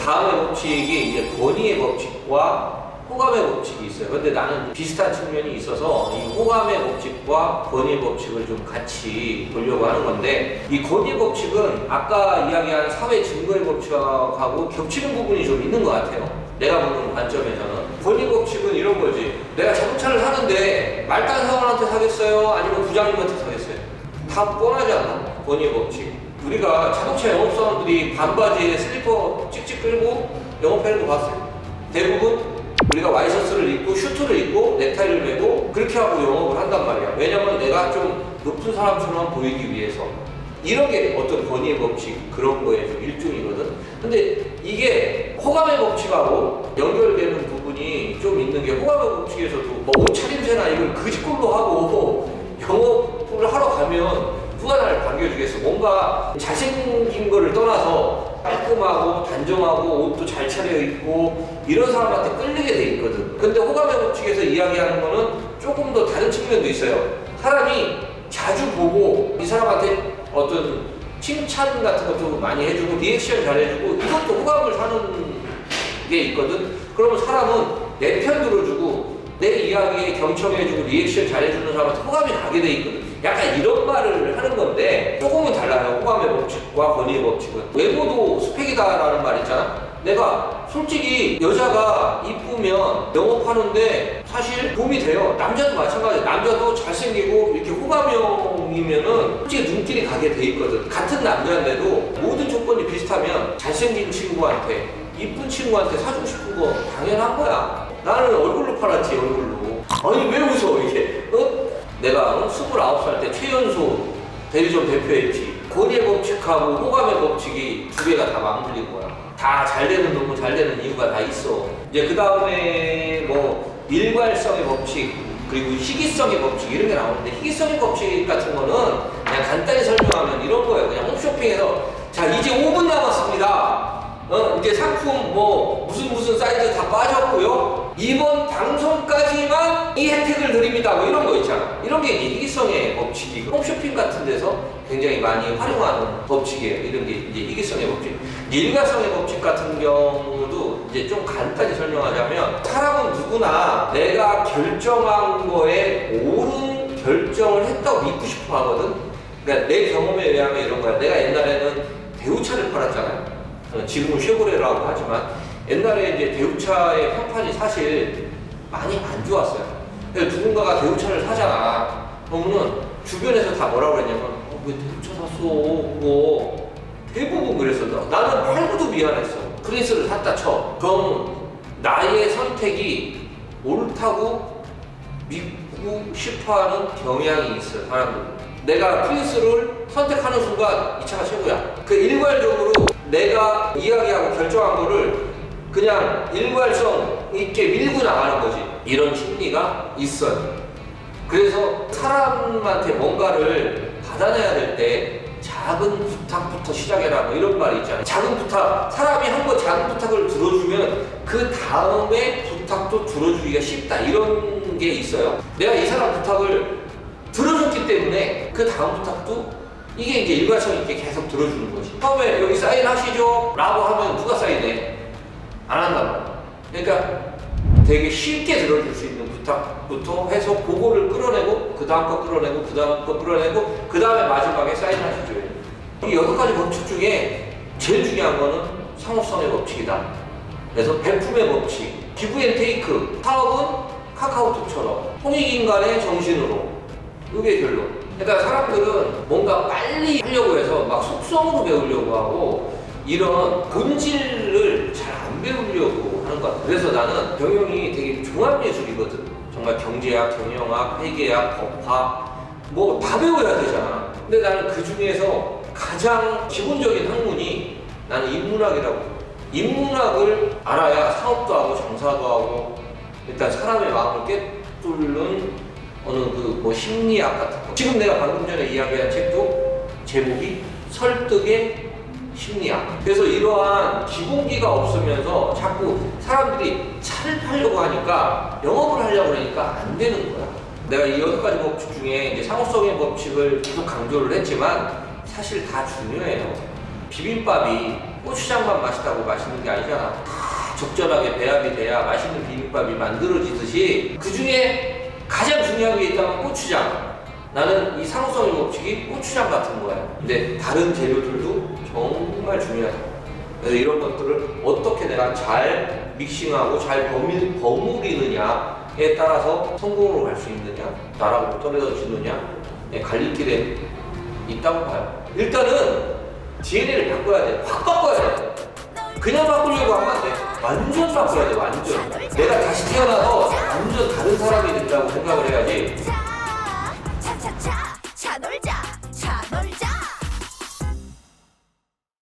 다음의 법칙이 이제 권위의 법칙과 호감의 법칙이 있어요. 근데 나는 비슷한 측면이 있어서 이 호감의 법칙과 권위의 법칙을 좀 같이 보려고 하는 건데, 이 권위의 법칙은 아까 이야기한 사회 증거의 법칙하고 겹치는 부분이 좀 있는 것 같아요. 내가 보는 관점에서는. 권위의 법칙은 이런 거지. 내가 자동차를 사는데 말단 사원한테 사겠어요? 아니면 부장님한테 사겠어요? 다 뻔하지 않아? 권위의 법칙. 우리가 자동차 영업사원들이 반바지에 슬리퍼 찍찍 끌고 영업하는 거 봤어요? 대부분 우리가 와이셔츠를 입고 슈트를 입고 넥타이를 매고 그렇게 하고 영업을 한단 말이야. 왜냐면 내가 좀 높은 사람처럼 보이기 위해서. 이런 게 어떤 권위의 법칙, 그런 거에 좀 일종이거든. 근데 이게 호감의 법칙하고 연결되는 부분이 좀 있는 게, 호감의 법칙에서도 뭐 옷차림새나 이걸 그지꼴로 하고 영업을 하러 가면 누가 나를 반겨주겠어. 뭔가 잘생긴 거를 떠나서 깔끔하고 단정하고 옷도 잘 차려입고 이런 사람한테 끌리게 돼 있거든. 근데 호감의 법칙에서 이야기하는 거는 조금 더 다른 측면도 있어요. 사람이 자주 보고 이 사람한테 어떤 칭찬 같은 것도 많이 해주고 리액션 잘해주고 이것도 호감을 사는 게 있거든. 그러면 사람은 내 편 들어주고 내 이야기에 경청해주고 리액션 잘해주는 사람한테 호감이 가게 돼 있거든. 약간 이런 말을 하는 건데 조금은 달라요. 호감의 법칙과 권위의 법칙은. 외모도 스펙이다라는 말 있잖아. 내가 솔직히 여자가 이쁘면 영업하는데 사실 도움이 돼요. 남자도 마찬가지예요. 남자도 잘생기고 이렇게 호감형이면은 솔직히 눈길이 가게 돼 있거든. 같은 남자인데도 모든 조건이 비슷하면 잘생긴 친구한테, 이쁜 친구한테 사주고 싶은 거 당연한 거야. 나는 얼굴로 팔았지, 얼굴로. 아니 왜 웃어 이게? 내가 29살 때 최연소 대리점 대표했지. 권위의 법칙하고 호감의 법칙이 두 개가 다 맞물린 거야. 다 잘 되는 놈은 잘 되는 이유가 다 있어. 이제 그 다음에 뭐 일괄성의 법칙, 그리고 희귀성의 법칙 이런 게 나오는데, 희귀성의 법칙 같은 거는 그냥 간단히 설명하면 이런 거예요. 그냥 홈쇼핑에서 자 이제 5분 남았습니다. 이제 상품 뭐 무슨 사이즈 다 빠졌고요. 이번 방송까지만 이 혜택을 드립니다. 뭐 이런 거 있잖아. 이런 게 이제 희귀성의 법칙이고, 홈쇼핑 같은 데서 굉장히 많이 활용하는 법칙이에요. 이런 게 이제 희귀성의 법칙. 일괄성의 법칙 같은 경우도 이제 좀 간단히 설명하자면, 사람은 누구나 내가 결정한 거에 옳은 결정을 했다고 믿고 싶어 하거든. 그러니까 내 경험에 의하면 이런 거야. 내가 옛날에는 대우차를 팔았잖아요. 지금은 쉐보레라고 하지만 옛날에 이제 대우차의 평판이 사실 많이 안 좋았어요. 그래서 누군가가 대우차를 사잖아. 그러면은 주변에서 다 뭐라고 그랬냐면 왜 대우차 샀어? 뭐 대부분 그랬어. 나는 팔고도 미안했어. 프린스를 샀다 쳐. 그럼 나의 선택이 옳다고 믿고 싶어하는 경향이 있어요, 사람들. 내가 프린스를 선택하는 순간 이 차가 최고야. 그 일괄적으로 내가 이야기하고 결정한 거를 그냥 일괄성 있게 밀고 나가는 거지. 이런 심리가 있어요. 그래서 사람한테 뭔가를 받아내야 될 때 작은 부탁부터 시작해라 뭐 이런 말이 있잖아요. 작은 부탁, 사람이 한 번 작은 부탁을 들어주면 그 다음에 부탁도 들어주기가 쉽다, 이런 게 있어요. 내가 이 사람 부탁을 들어줬기 때문에 그 다음 부탁도 이게 이제 일관성 있게 계속 들어주는 거지. 처음에 여기 사인하시죠? 라고 하면 누가 사인해? 안 한단 말이야. 그러니까 되게 쉽게 들어줄 수 있는 부탁부터 해서 그거를 끌어내고 그 다음 거 끌어내고 그 다음 거 끌어내고 그 다음에 마지막에 사인하시죠. 이 6가지 법칙 중에 제일 중요한 거는 상호성의 법칙이다. 그래서 베품의 법칙, 기브앤테이크. 사업은 카카오톡처럼 홍익인간의 정신으로. 이게 결론. 그러니까 사람들은 뭔가 빨리 하려고 해서 막 속성으로 배우려고 하고 이런 본질을 잘 안 배우려고 하는 것 같아요. 그래서 나는 경영이 되게 종합예술이거든. 정말 경제학, 경영학, 회계학, 법학 뭐 다 배워야 되잖아. 근데 나는 그 중에서 가장 기본적인 학문이 나는 인문학이라고. 인문학을 알아야 사업도 하고 장사도 하고 일단 사람의 마음을 꿰뚫는 어느 그 뭐 심리학 같은 거. 지금 내가 방금 전에 이야기한 책도 제목이 설득의 심리학. 그래서 이러한 기본기가 없으면서 자꾸 사람들이 차를 팔려고 하니까 영업을 하려고 하니까 안 되는 거야. 내가 이 6가지 법칙 중에 이제 상호성의 법칙을 계속 강조를 했지만 사실 다 중요해요. 비빔밥이 고추장만 맛있다고 맛있는 게 아니잖아. 적절하게 배합이 돼야 맛있는 비빔밥이 만들어지듯이 그 중에 가장 중요한 게 있다면 고추장. 나는 이 상호성의 법칙이 고추장 같은 거야. 근데 다른 재료들도 정말 중요하다. 그래서 이런 것들을 어떻게 내가 잘 믹싱하고 잘 버무리느냐에 따라서 성공으로 갈 수 있느냐, 나라고 떨어지느냐, 갈림길에 있다고 봐요. 일단은 DNA를 바꿔야 돼. 확 바꿔야 돼. 그냥 바꾸려고 하면 안 돼. 완전 바꿔야 돼, 완전. 내가 다시 태어나서 완전 다른 사람이 된다고 생각을 해야지.